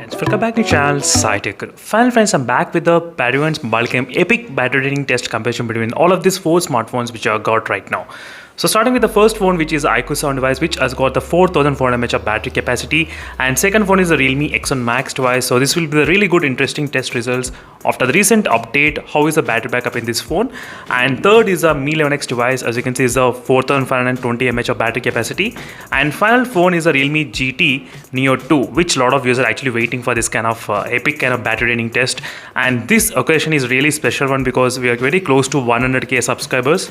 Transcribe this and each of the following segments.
friends, welcome back to the channel Saichaitanya. Finally friends, I'm back with the Pavg Multicam epic battery draining test comparison between all of these four smartphones which I got right now. So starting with the first phone, which is the iQOO sound device, which has got the 4400 mAh of battery capacity, and second phone is the Realme X7 Max device. So this will be the really good interesting test results after the recent update. How is the battery backup in this phone? And third is the Mi 11X device, as you can see is the 4520 mAh of battery capacity. And final phone is the Realme GT Neo 2, which a lot of users are actually waiting for this kind of epic kind of battery draining test. And this occasion is really special one because we are very close to 100k subscribers.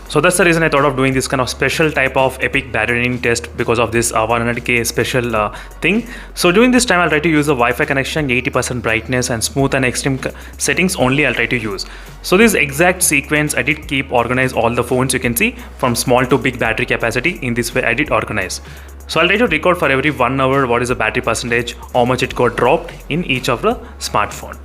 So that's the reason I thought of doing this kind of special type of epic battery draining test because of this 100k special thing. So during this time I'll try to use the Wi-Fi connection, 80% brightness and smooth and extreme settings only I'll try to use. So this exact sequence I did keep organize all the phones, you can see from small to big battery capacity. In this way I did organize. So I'll try to record for every 1 hour what is the battery percentage, how much it got dropped in each of the smartphone.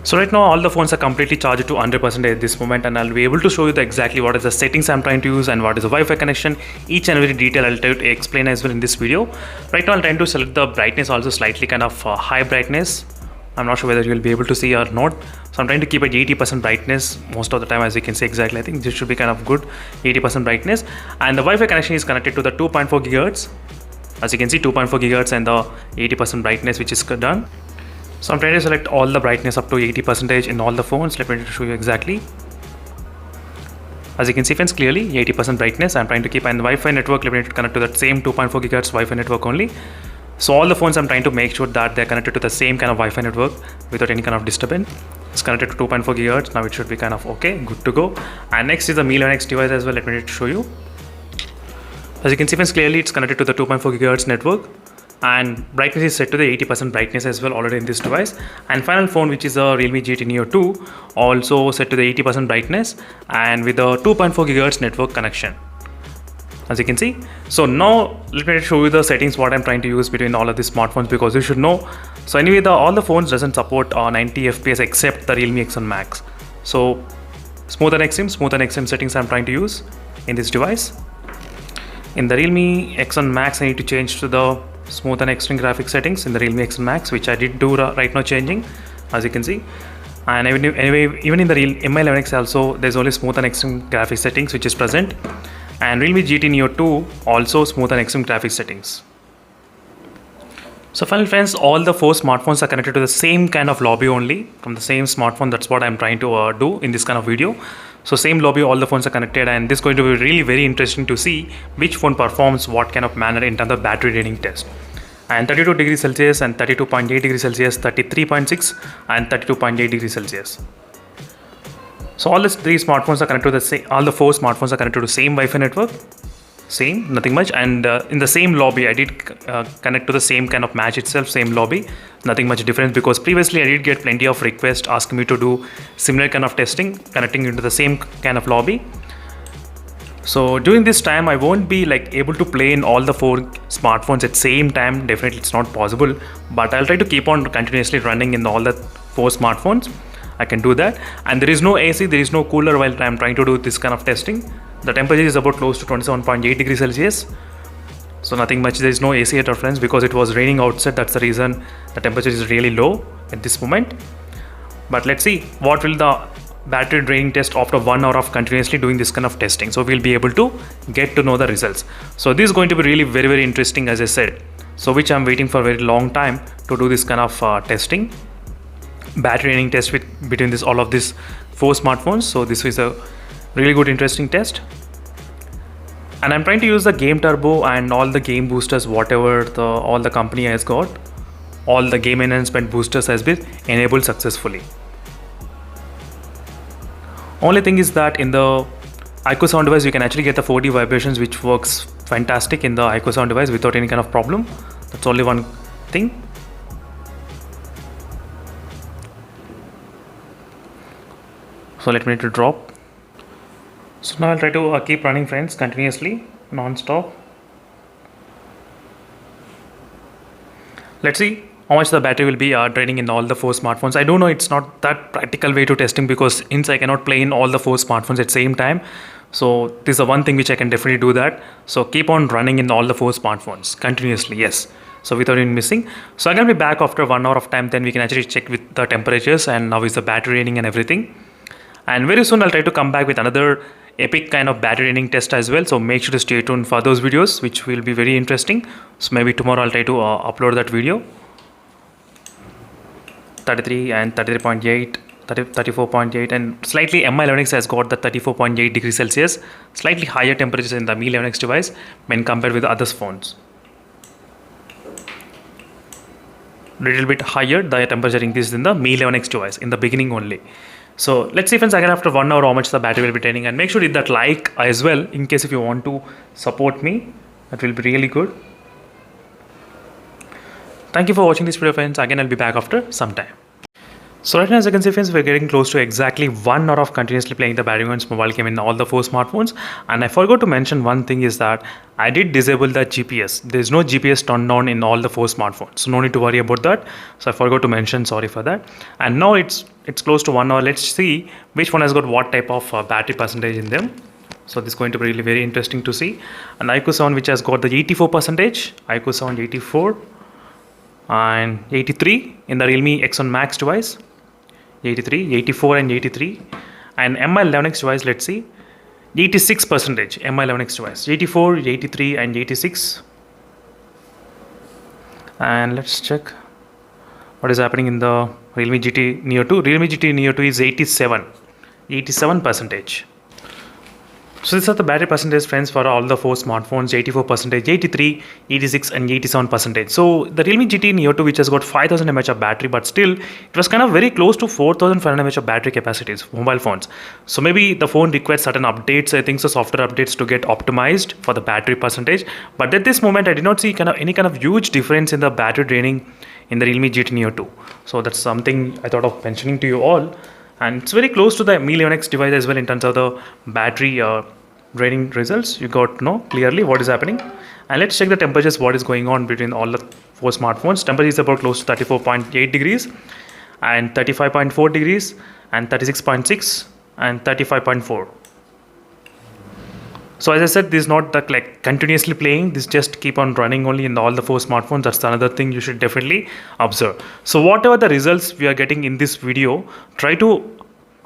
So right now all the phones are completely charged to 100% at this moment, and I'll be able to show you exactly what is the settings I'm trying to use and what is the Wi-Fi connection. Each and every detail I'll try to explain as well in this video. Right now I'm trying to select the brightness also slightly kind of high brightness. I'm not sure whether you'll be able to see or not. So I'm trying to keep it 80% brightness most of the time, as you can see exactly. I think this should be kind of good, 80% brightness. And the Wi-Fi connection is connected to the 2.4 GHz. As you can see 2.4 GHz and the 80% brightness which is done. So I'm trying to select all the brightness up to 80% in all the phones. Let me show you exactly. As you can see friends, clearly 80% brightness. I'm trying to keep, and the Wi-Fi network, let me connect to that same 2.4 GHz Wi-Fi network only. So all the phones I'm trying to make sure that they're connected to the same kind of Wi-Fi network without any kind of disturbance. It's connected to 2.4 GHz. Now it should be kind of okay, good to go. And next is the Mi 11X device as well. Let me show you. As you can see friends, clearly it's connected to the 2.4 GHz network. And brightness is set to the 80% brightness as well already in this device. And final phone, which is a Realme GT Neo 2, also set to the 80% brightness and with a 2.4 GHz network connection, as you can see. So now let me show you the settings what I'm trying to use between all of these smartphones, because you should know. So anyway, all the phones doesn't support 90 FPS except the Realme X7 Max. So smooth and extreme settings I'm trying to use in this device. In the Realme X7 Max I need to change to the smooth and extreme graphic settings in the Realme X7 Max, which I did do right now changing, as you can see. And anyway, even in the Mi 11X also there's only smooth and extreme graphic settings which is present, and Realme GT Neo 2 also smooth and extreme graphic settings. So finally friends, all the four smartphones are connected to the same kind of lobby only from the same smartphone. That's what I'm trying to do in this kind of video. So same lobby, all the phones are connected, and this is going to be really very interesting to see which phone performs what kind of manner in terms of battery draining test. And 32 degrees Celsius and 32.8 degrees Celsius, 33.6 and 32.8 degrees Celsius. So all the three smartphones are connected to the same, all the four smartphones are connected to the same Wi-Fi network. Same, nothing much. And in the same lobby I did connect to the same kind of match itself, same lobby, nothing much difference, because previously I did get plenty of requests asking me to do similar kind of testing connecting into the same kind of lobby. So during this time I won't be like able to play in all the four smartphones at same time. Definitely it's not possible, but I'll try to keep on continuously running in all the four smartphones. I can do that. And there is no AC, there is no cooler while I'm trying to do this kind of testing. The temperature is about close to 27.8 degrees Celsius. So nothing much, there is no AC at all friends, because it was raining outside. That's the reason the temperature is really low at this moment. But let's see what will the battery draining test after 1 hour of continuously doing this kind of testing. So we'll be able to get to know the results. So this is going to be really very very interesting, as I said. So which I'm waiting for a very long time to do this kind of testing, battery draining test between all of these four smartphones. So this is a really good interesting test, and I'm trying to use the game turbo and all the game boosters, whatever all the company has got, all the game enhancement boosters has been enabled successfully. Only thing is that in the iQOO sound device you can actually get the 4D vibrations, which works fantastic in the iQOO sound device without any kind of problem. That's only one thing. So let me drop. So now I'll try to keep running friends continuously, non-stop. Let's see how much the battery will be draining in all the four smartphones. I don't know, it's not that practical way to testing, because since I cannot play in all the four smartphones at the same time. So this is the one thing which I can definitely do that. So keep on running in all the four smartphones continuously. Yes, so without even missing. So I'm gonna be back after 1 hour of time, then we can actually check with the temperatures and now is the battery draining and everything. And very soon I'll try to come back with another epic kind of battery draining test as well, so make sure to stay tuned for those videos, which will be very interesting. So maybe tomorrow I'll try to upload that video. 33 and 33.8, 34.8, and slightly Mi11X has got the 34.8 degrees Celsius, slightly higher temperatures in the Mi 11X device when compared with other phones. Little bit higher the temperature increase in the Mi 11X device in the beginning only. So let's see friends, again after 1 hour how much the battery will be draining, and make sure to hit that like as well in case if you want to support me, that will be really good. Thank you for watching this video friends. Again I'll be back after some time. So right now, as you can see friends, we're getting close to exactly 1 hour of continuously playing the Pubg mobile game in all the 4 smartphones. And I forgot to mention one thing is that I did disable the GPS. There's no GPS turned on in all the 4 smartphones, so no need to worry about that. So I forgot to mention, sorry for that. And now it's close to 1 hour. Let's see which one has got what type of battery percentage in them. So this is going to be really very interesting to see. And iQOO 7, which has got the 84%, iQOO 7 84, and 83 in the Realme X7 Max device. 83, 84 and 83, and Mi11X device, let's see, 86% Mi11X device, 84, 83 and 86. And let's check what is happening in the Realme GT Neo 2. Realme GT Neo 2 is 87%. So these are the battery percentage friends for all the 4 smartphones: 84%, 83, 86 and 87%. So the Realme GT Neo 2, which has got 5000 mAh of battery, but still it was kind of very close to 4500 mAh of battery capacities for mobile phones. So maybe the phone requires certain updates, I think so, software updates to get optimized for the battery percentage. But at this moment I did not see any kind of huge difference in the battery draining in the Realme GT Neo 2. So that's something I thought of mentioning to you all. And it's very close to the Mi 11X device as well in terms of the battery draining results. You got to know clearly what is happening. And let's check the temperatures, what is going on between all the 4 smartphones. Temperature is about close to 34.8 degrees and 35.4 degrees and 36.6 and 35.4. So as I said, this is not the continuously playing, this just keep on running only in all the 4 smartphones. That's another thing you should definitely observe. So whatever the results we are getting in this video, try to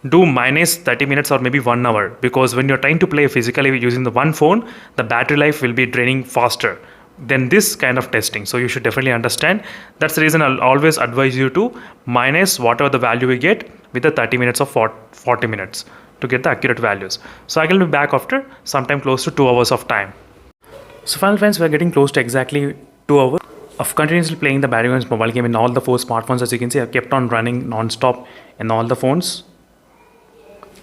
do minus 30 minutes or maybe 1 hour, because when you're trying to play physically using the one phone, the battery life will be draining faster than this kind of testing. So you should definitely understand. That's the reason I'll always advise you to minus whatever the value we get with the 30 minutes or 40 minutes to get the accurate values. So I will be back after sometime close to 2 hours of time. So finally friends, we're getting close to exactly 2 hours of continuously playing the Pubg mobile game in all the 4 smartphones. As you can see, I kept on running non-stop in all the phones.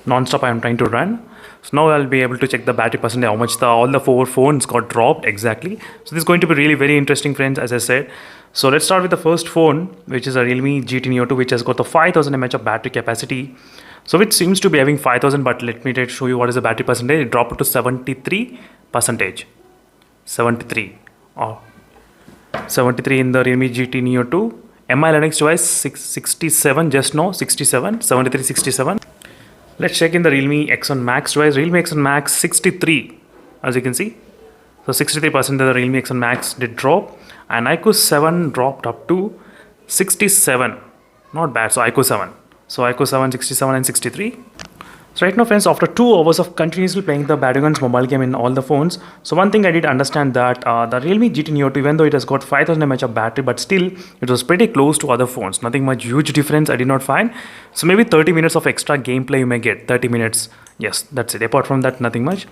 Non-stop I am trying to run. So now I'll be able to check the battery percentage, how much all the 4 phones got dropped exactly. So this is going to be really very interesting friends, as I said. So let's start with the first phone, which is a Realme GT Neo 2, which has got the 5000 mAh of battery capacity. So it seems to be having 5000, but let me show you what is the battery percentage. It dropped to 73%. 73. Oh. 73 in the Realme GT Neo 2. Mi11X device 67, just now 67, 73, 67. Let's check in the Realme X7 Max device. Realme X7 Max 63, as you can see. So 63% of the Realme X7 Max did drop, and iQOO 7 dropped up to 67. Not bad. So iQOO 7. So iQOO 7, 67 and 63. So right now friends, after 2 hours of continuously playing the Pubg mobile game in all the phones, so one thing I did understand that the Realme GT Neo 2, even though it has got 5000 mAh of battery, but still it was pretty close to other phones. Nothing much huge difference I did not find. So maybe 30 minutes of extra gameplay you may get. 30 minutes, yes, that's it. Apart from that, nothing much.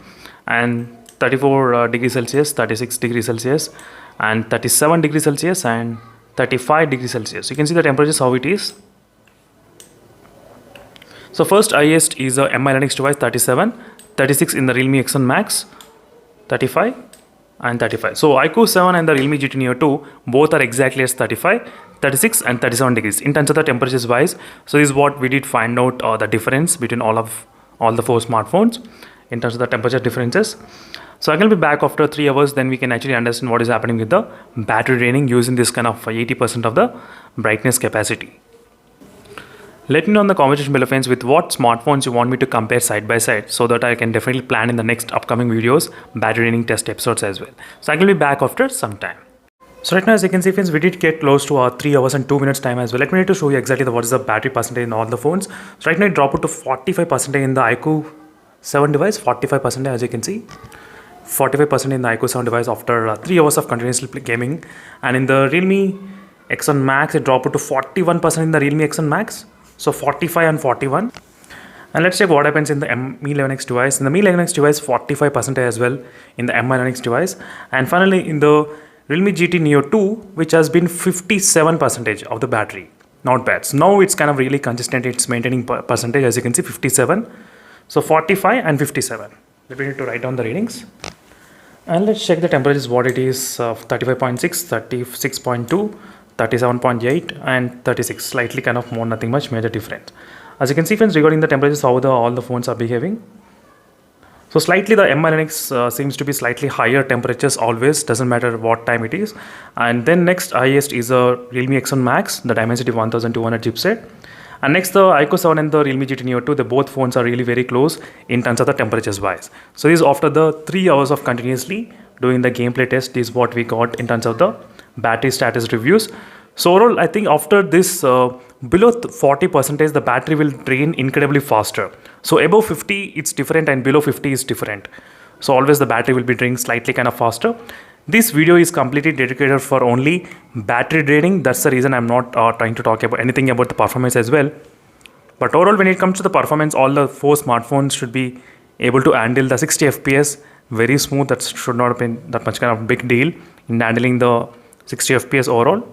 And 34 degrees Celsius, 36 degrees Celsius and 37 degrees Celsius and 35 degrees Celsius. You can see the temperatures how it is. So first highest is a Mi11X device 37, 36 in the Realme X7 Max, 35 and 35. So iQOO 7 and the Realme GT Neo 2 both are exactly as 35, 36 and 37 degrees in terms of the temperatures wise. So this is what we did find out the difference between all the 4 smartphones in terms of the temperature differences. So I'm going to be back after 3 hours, then we can actually understand what is happening with the battery draining using this kind of 80% of the brightness capacity. Let me know in the comment section below friends with what smartphones you want me to compare side by side, so that I can definitely plan in the next upcoming videos battery draining test episodes as well. So I will be back after some time. So right now, as you can see, friends, we did get close to 3 hours and 2 minutes time as well. Let me need to show you exactly what is the battery percentage in all the phones. So right now it dropped it to 45% in the iQOO 7 device, 45% as you can see. 45% in the iQOO 7 device after 3 hours of continuously gaming. And in the Realme X7 Max, it dropped it to 41% in the Realme X7 Max. So 45 and 41. And let's check what happens in the Mi 11X device. In the Mi 11X device, 45% as well in the Mi 11X device. And finally, in the Realme GT Neo 2, which has been 57% of the battery. Not bad. So now it's kind of really consistent. It's maintaining percentage, as you can see, 57. So 45 and 57. We need to write down the readings. And let's check the temperatures, what it is, 35.6, 36.2, 37.8 and 36. Slightly kind of more, nothing much major difference. As you can see, friends, regarding the temperatures, how all the phones are behaving. So slightly the Mi 11X seems to be slightly higher temperatures always, doesn't matter what time it is. And then next highest is a Realme X7 Max, the Dimensity 1200 chipset. And next the iQOO 7 and the Realme GT Neo 2, the both phones are really very close in terms of the temperatures wise. So this is after the 3 hours of continuously doing the gameplay test is what we got in terms of the battery status reviews. So overall, I think after this below 40%, the battery will drain incredibly faster. So above 50, it's different, and below 50 is different. So always the battery will be draining slightly kind of faster. This video is completely dedicated for only battery draining. That's the reason I'm not trying to talk about anything about the performance as well. But overall, when it comes to the performance, all the 4 smartphones should be able to handle the 60 FPS very smooth. That should not have been that much kind of big deal in handling the 60 FPS overall.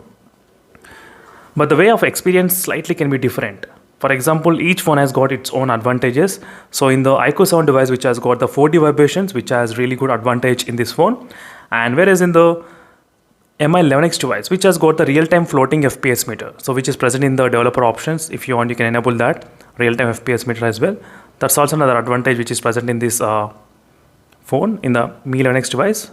But the way of experience slightly can be different. For example, each phone has got its own advantages. So in the iQOO 7 device, which has got the 4D vibrations, which has really good advantage in this phone. And whereas in the Mi 11X device, which has got the real-time floating FPS meter, so which is present in the developer options. If you want, you can enable that real-time FPS meter as well. That's also another advantage which is present in this phone, in the Mi 11X device.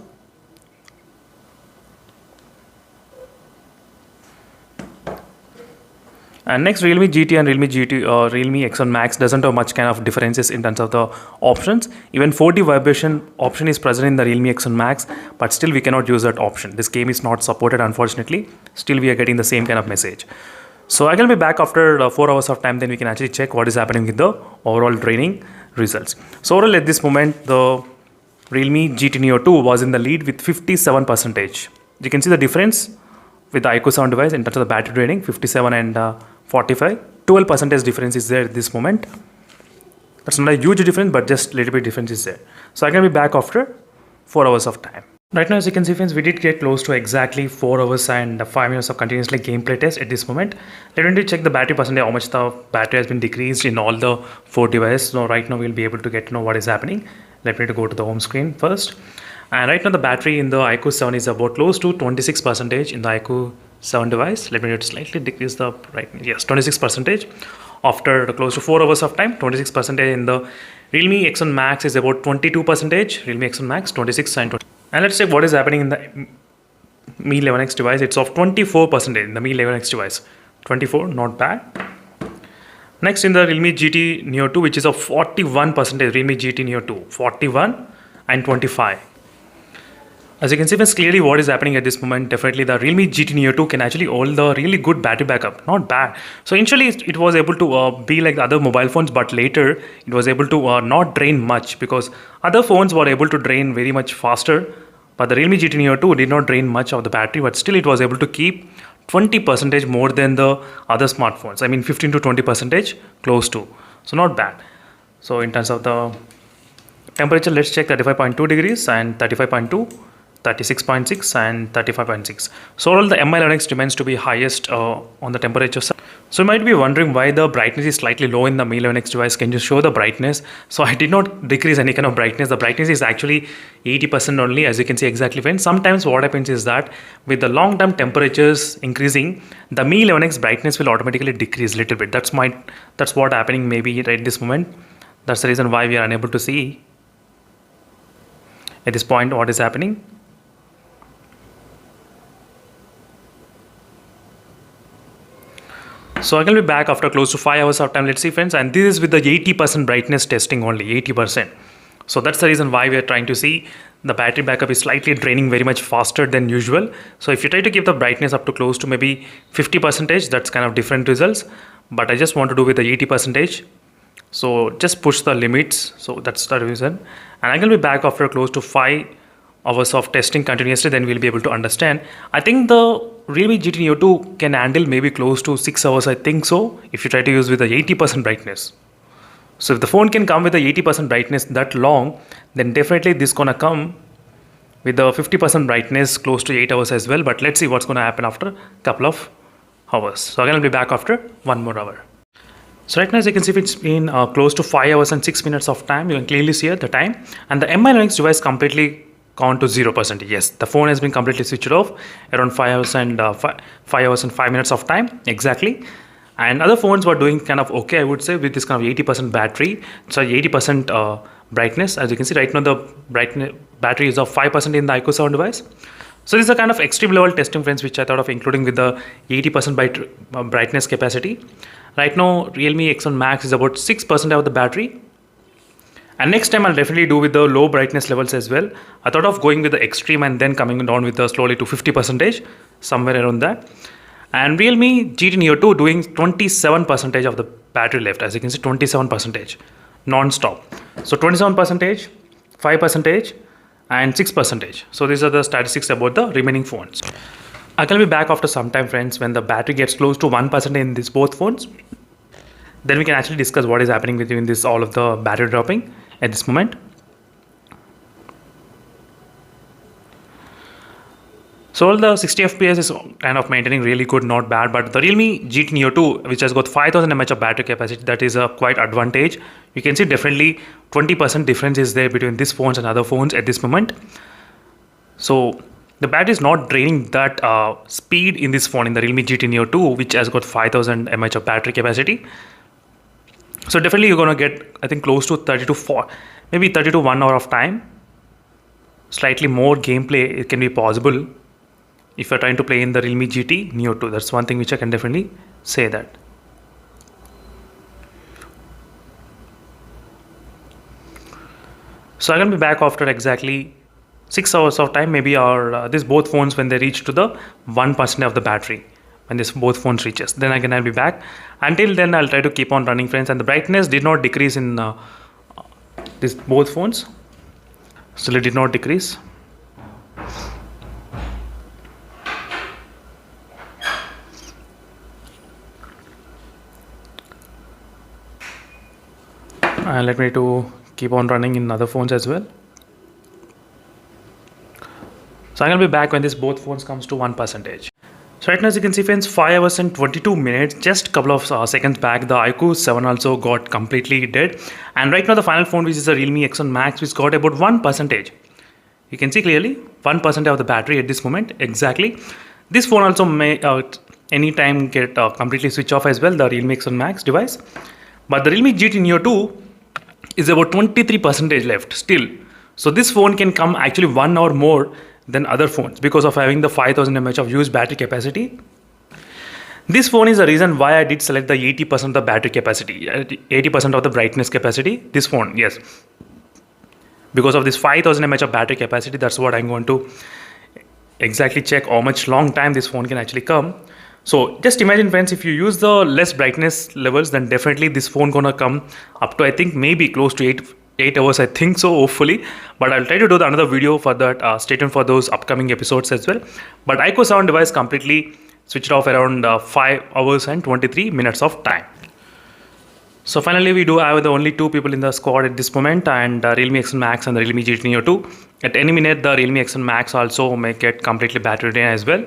And next, Realme GT and Realme X7 Max doesn't have much kind of differences in terms of the options. Even 4D vibration option is present in the Realme X7 Max, but still we cannot use that option. This game is not supported, unfortunately. Still we are getting the same kind of message. So I can be back after 4 hours of time, then we can actually check what is happening with the overall training results. So overall at this moment, the Realme GT Neo 2 was in the lead with 57%. You can see the difference with the iQOO 7 device in terms of the battery draining, 57 and 45. 12% difference is there at this moment. That's not a huge difference, but just a little bit difference is there. So I can be back after 4 hours of time. Right now, as you can see, friends, we did get close to exactly 4 hours and 5 minutes of continuously gameplay test at this moment. Let me check the battery percentage, how much the battery has been decreased in all the 4 devices. So right now we'll be able to get to know what is happening. Let me go to the home screen first. And right now the battery in the iQOO 7 is about close to 26% in the iQOO 7 device. Let me slightly decrease the brightness. Yes, 26%. After close to 4 hours of time, 26% in the Realme X7 Max is about 22%. Realme X7 Max 26 and 20. And let's check what is happening in the Mi 11X device. It's of 24% in the Mi 11X device. 24, not bad. Next in the Realme GT Neo 2, which is of 41%. Realme GT Neo 2, 41 and 25. As you can see, friends, clearly what is happening at this moment, definitely the Realme GT Neo 2 can actually hold the really good battery backup. Not bad. So initially it was able to be like the other mobile phones, but later it was able to not drain much, because other phones were able to drain very much faster. But the Realme GT Neo 2 did not drain much of the battery, but still it was able to keep 20% more than the other smartphones. I mean 15 to 20% close to. So not bad. So in terms of the temperature, let's check 35.2 degrees and 35.2. 36.6 and 35.6. So all the Mi 11X remains to be highest on the temperature side. So you might be wondering why the brightness is slightly low in the Mi 11X device. Can you show the brightness? So I did not decrease any kind of brightness. The brightness is actually 80% only, as you can see exactly. When sometimes what happens is that with the long-term temperatures increasing, the Mi 11X brightness will automatically decrease a little bit. That's what happening maybe right at this moment. That's the reason why we are unable to see at this point what is happening. So I can be back after close to 5 hours of time. Let's see, friends, and this is with the 80% brightness testing only, 80%. So that's the reason why we are trying to see the battery backup is slightly draining very much faster than usual. So if you try to keep the brightness up to close to maybe 50%, that's kind of different results. But I just want to do with the 80%. So just push the limits. So that's the reason. And I'm going to be back after close to 5 hours of testing continuously, then we'll be able to understand. I think the Realme GT Neo 2 can handle maybe close to 6 hours, I think so, if you try to use with the 80% brightness. So if the phone can come with the 80% brightness that long, then definitely this gonna come with the 50% brightness close to 8 hours as well. But let's see what's gonna happen after a couple of hours. So again, I'll be back after 1 more hour. So right now, as you can see, it's been close to 5 hours and 6 minutes of time. You can clearly see the time. And the MI Linux device completely gone to 0%. Yes, the phone has been completely switched off around 5 hours and 5 minutes of time exactly. And other phones were doing kind of okay, I would say, with this kind of 80% battery, sorry, 80% brightness. As you can see right now, the battery is of 5% in the iQOO 7 device. So this is a kind of extreme level testing, friends, which I thought of including with the 80% brightness capacity. Right now, Realme X7 Max is about 6% of the battery. And next time I'll definitely do with the low brightness levels as well. I thought of going with the extreme and then coming down with the slowly to 50%, somewhere around that. And Realme GT Neo 2 doing 27% of the battery left. As you can see, 27% non-stop. So 27%, 5% and 6%. So these are the statistics about the remaining phones. I can be back after some time, friends, when the battery gets close to 1% in these both phones. Then we can actually discuss what is happening between this all of the battery dropping at this moment. So all the 60 FPS is kind of maintaining really good, not bad. But the Realme GT Neo 2, which has got 5000 mAh of battery capacity, that is a quite advantage. You can see definitely 20% difference is there between these phones and other phones at this moment. So the battery is not draining that speed in this phone, in the Realme GT Neo 2, which has got 5000 mAh of battery capacity. So definitely you're gonna get, I think, close to 30 to 4, maybe 30 to 1 hour of time. Slightly more gameplay, it can be possible if you're trying to play in the Realme GT Neo 2. That's one thing which I can definitely say that. So I'm gonna be back after exactly 6 hours of time, maybe, or these both phones when they reach to the 1% of the battery. When this both phones reaches, then I'll be back. Until then, I'll try to keep on running, friends. And the brightness did not decrease in these both phones. Still, it did not decrease. And let me to keep on running in other phones as well. So I'm gonna be back when this both phones comes to 1%. So right now, as you can see, friends, 5 hours and 22 minutes, just a couple of seconds back, the iQOO 7 also got completely dead. And right now, the final phone, which is the Realme X7 Max, which got about 1%. You can see clearly 1% of the battery at this moment, exactly. This phone also may anytime get completely switch off as well, the Realme X7 Max device. But the Realme GT Neo 2 is about 23% left still. So this phone can come actually 1 hour more than other phones because of having the 5000 mAh of used battery capacity. This phone is the reason why I did select the 80% of the battery capacity, 80% of the brightness capacity. This phone, yes, because of this 5000 mAh of battery capacity. That's what I'm going to exactly check how much long time this phone can actually come. So just imagine, friends, if you use the less brightness levels, then definitely this phone gonna come up to, I think, maybe close to 8 hours, I think so, hopefully. But I'll try to do another video for that. Stay tuned for those upcoming episodes as well. But iQOO 7 device completely switched off around 5 hours and 23 minutes of time. So finally, we do have the only 2 people in the squad at this moment, and Realme X7 Max and the Realme GT Neo 2. At any minute, the Realme X7 Max also may get completely battery drain as well.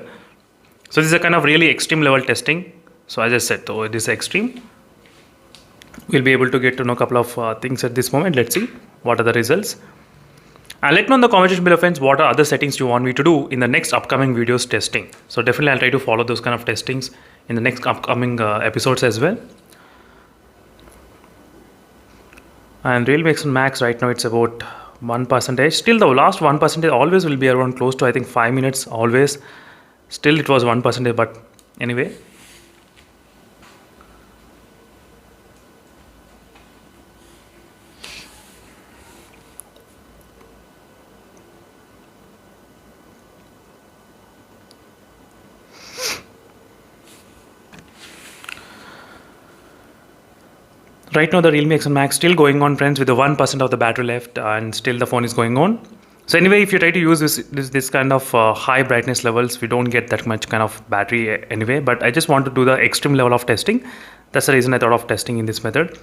So this is a kind of really extreme level testing. So as I said, though, this is extreme. We'll be able to get to know a couple of things at this moment. Let's see what are the results. And let me know in the comment section below, friends, what are other settings you want me to do in the next upcoming videos testing. So definitely I'll try to follow those kind of testings in the next upcoming episodes as well. And Realme X7 Max right now, it's about 1%. Still the last 1% always will be around close to, I think, 5 minutes always. Still it was 1%, but anyway. Right now the Realme X7 Max still going on, friends, with the 1% of the battery left, and still the phone is going on. So anyway, if you try to use this kind of high brightness levels, we don't get that much kind of battery anyway. But I just want to do the extreme level of testing. That's the reason I thought of testing in this method.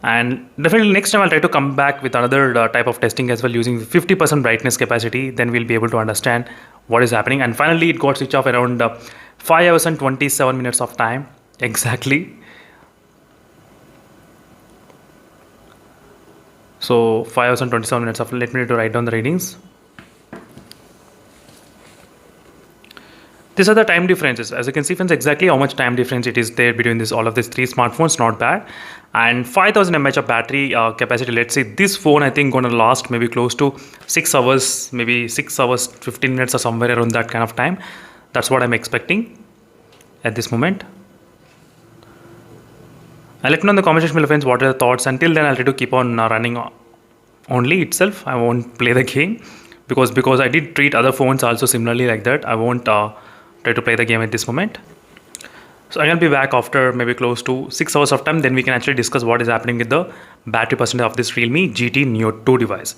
And definitely next time I'll try to come back with another type of testing as well, using 50% brightness capacity. Then we'll be able to understand what is happening. And finally it got switched off around 5 hours and 27 minutes of time exactly. So 5 hours and 27 minutes of, let me to write down the readings. These are the time differences. As you can see, friends, exactly how much time difference it is there between all of these three smartphones. Not bad. And 5000 mAh of battery capacity. Let's say this phone, I think, gonna last maybe close to 6 hours, maybe 6 hours 15 minutes or somewhere around that kind of time. That's what I'm expecting at this moment. And let me know in the comment section below, friends, what are the thoughts. Until then, I'll try to keep on running only itself. I won't play the game because I did treat other phones also similarly like that. I won't try to play the game at this moment. So I'm gonna be back after maybe close to 6 hours of time. Then we can actually discuss what is happening with the battery percentage of this Realme GT Neo 2 device.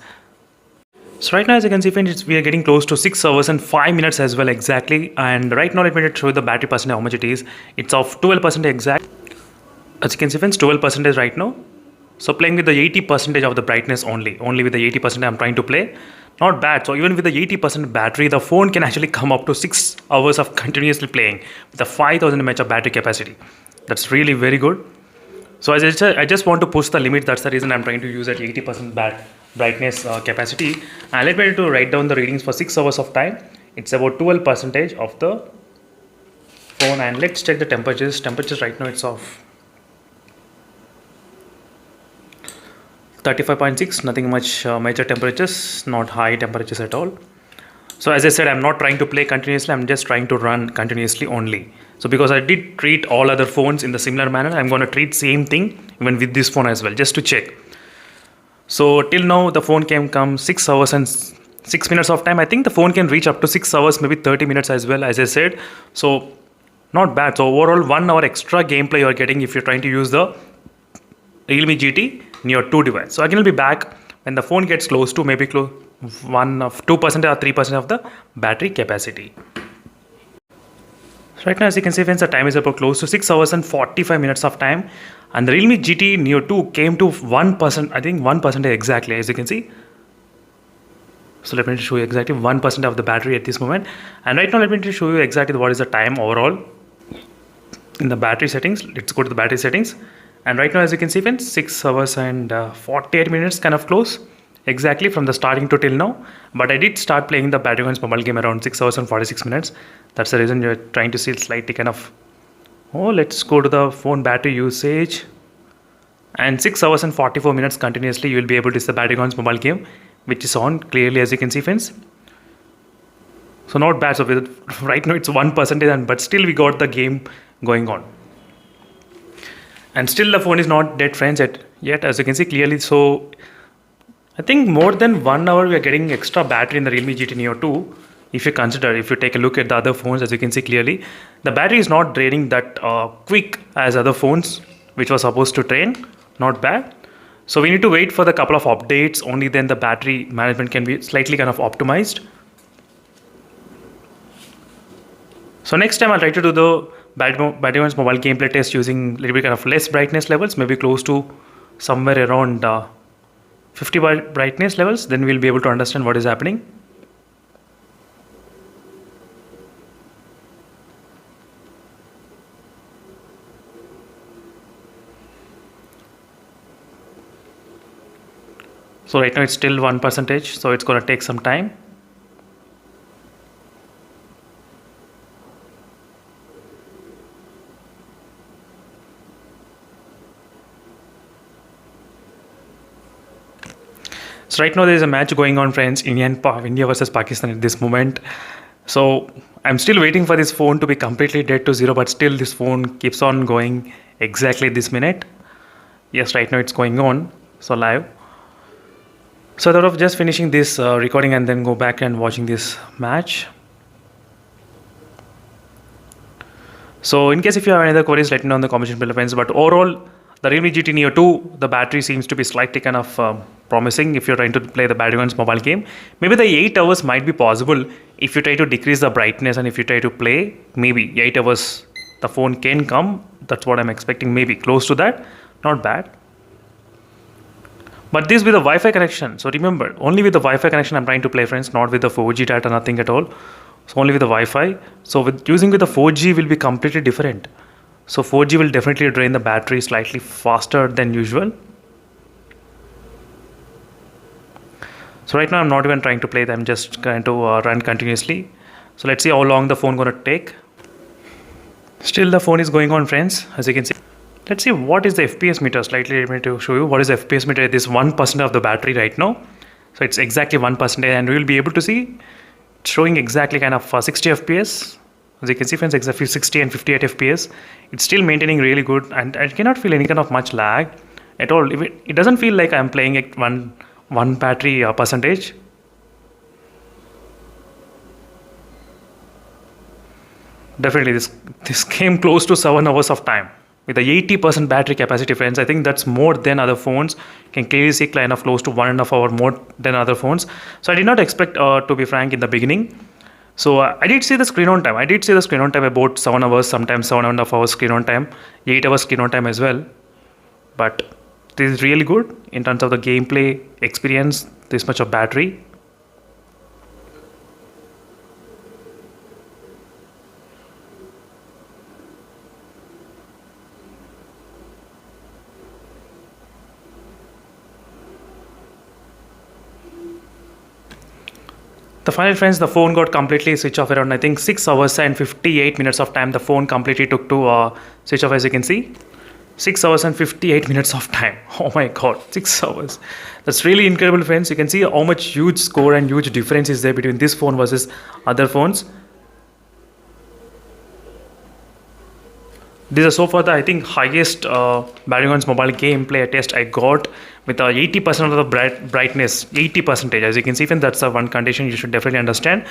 So right now, as you can see, friends, we are getting close to 6 hours and 5 minutes as well exactly. And right now, let me show you the battery percentage, how much it is. It's of 12% exact. As you can see, friends, 12% right now. So playing with the 80% of the brightness only with the 80% I'm trying to play. Not bad. So even with the 80% battery, the phone can actually come up to 6 hours of continuously playing with the 5000 mAh of battery capacity. That's really very good. So as I said, I just want to push the limit. That's the reason I'm trying to use that 80% brightness capacity. And let me to write down the readings for 6 hours of time. It's about 12% of the phone. And let's check the temperatures. Temperatures right now, it's off 35.6, nothing much major temperatures, not high temperatures at all. So as I said, I'm not trying to play continuously, I'm just trying to run continuously only. So because I did treat all other phones in the similar manner, I'm going to treat same thing even with this phone as well, just to check. So till now the phone can come 6 hours and 6 minutes of time. I think the phone can reach up to 6 hours, maybe 30 minutes as well, as I said. So not bad. So overall 1 hour extra gameplay you're getting if you're trying to use the Realme GT Neo 2 device. So again, I'll be back when the phone gets close to maybe 2% or 3% of the battery capacity. So right now, as you can see, friends, the time is about close to 6 hours and 45 minutes of time. And the Realme GT Neo 2 came to 1%, I think 1% exactly, as you can see. So let me show you exactly 1% of the battery at this moment. And right now, let me show you exactly what is the time overall in the battery settings. Let's go to the battery settings. And right now, as you can see, friends, 6 hours and 48 minutes kind of close exactly from the starting to till now. But I did start playing the Pubg mobile game around 6 hours and 46 minutes. That's the reason you're trying to see slightly kind of. Oh, let's go to the phone battery usage. And 6 hours and 44 minutes continuously, you will be able to see the Pubg mobile game, which is on clearly, as you can see, friends. So not bad. So right now it's 1%, but still we got the game going on. And still the phone is not dead, friends, yet, as you can see clearly. So I think more than 1 hour we are getting extra battery in the Realme GT Neo 2. If you take a look at the other phones, as you can see clearly, the battery is not draining that quick as other phones, which was supposed to drain. Not bad. So we need to wait for the couple of updates. Only then the battery management can be slightly kind of optimized. So next time I'll try to do the Pubg mobile gameplay test using a little bit kind of less brightness levels, maybe close to somewhere around 50 brightness levels. Then we'll be able to understand what is happening. So right now it's still 1%, so it's going to take some time. So right now there is a match going on, friends, India versus Pakistan at this moment. So I'm still waiting for this phone to be completely dead to zero, but still this phone keeps on going exactly this minute. Yes, right now it's going on, so live. So I thought of just finishing this recording and then go back and watching this match. So in case if you have any other queries, let me know in the comment section below, friends. But overall, The Realme GT Neo 2, the battery seems to be slightly kind of promising if you're trying to play the Battlefield's mobile game. Maybe the 8 hours might be possible if you try to decrease the brightness, and if you try to play, maybe 8 hours the phone can come. That's what I'm expecting, maybe close to that. Not bad. But this with a Wi-Fi connection. So remember, only with the Wi-Fi connection I'm trying to play, friends, not with the 4G data, nothing at all. So only with the Wi-Fi. So with using with the 4G will be completely different. So 4G will definitely drain the battery slightly faster than usual. So right now I'm not even trying to play, I'm just going to run continuously. So let's see how long the phone gonna take. Still the phone is going on, friends, as you can see. Let's see what is the FPS meter. Slightly let me to show you what is the FPS meter at this 1% of the battery right now. So it's exactly 1%, and we will be able to see it's showing exactly kind of 60 FPS. As you can see, friends, exactly 60 and 58 FPS. It's still maintaining really good, and I cannot feel any kind of much lag at all. It doesn't feel like I'm playing at one battery percentage. Definitely this came close to 7 hours of time with the 80% battery capacity, friends. I think that's more than other phones. You can clearly see kind of close to 1.5 hour more than other phones. So I did not expect, to be frank, in the beginning. So I did see the screen on time. I did see the screen on time about 7 hours, sometimes 7.5 hours screen on time, 8 hours screen on time as well. But this is really good in terms of the gameplay experience, this much of battery. The final, friends, the phone got completely switched off around, I think, 6 hours and 58 minutes of time. The phone completely took to switch off, as you can see. 6 hours and 58 minutes of time. Oh my god, 6 hours. That's really incredible, friends. You can see how much huge score and huge difference is there between this phone versus other phones. This is so far the, I think, highest Battlefield's mobile gameplay test I got with 80% of the brightness, 80%. As you can see, friends, that's the one condition you should definitely understand.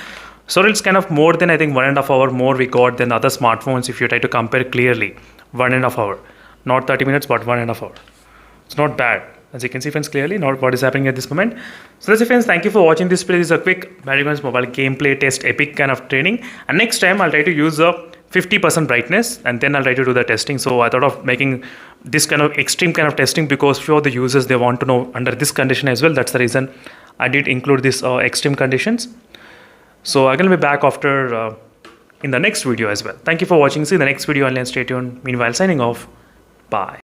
So it's kind of more than, I think, 1.5 hour more we got than other smartphones if you try to compare clearly. 1.5 hour. Not 30 minutes, but 1.5 hour. It's not bad. As you can see, friends, clearly, not what is happening at this moment. So that's it, friends. Thank you for watching this. This is a quick Battlefield's mobile gameplay test, epic kind of training. And next time, I'll try to use a 50% brightness, and then I'll try to do the testing. So I thought of making this kind of extreme kind of testing because few of the users, they want to know under this condition as well. That's the reason I did include this extreme conditions. So I'm going to be back after in the next video as well. Thank you for watching. See you in the next video, and stay tuned. Meanwhile, signing off. Bye.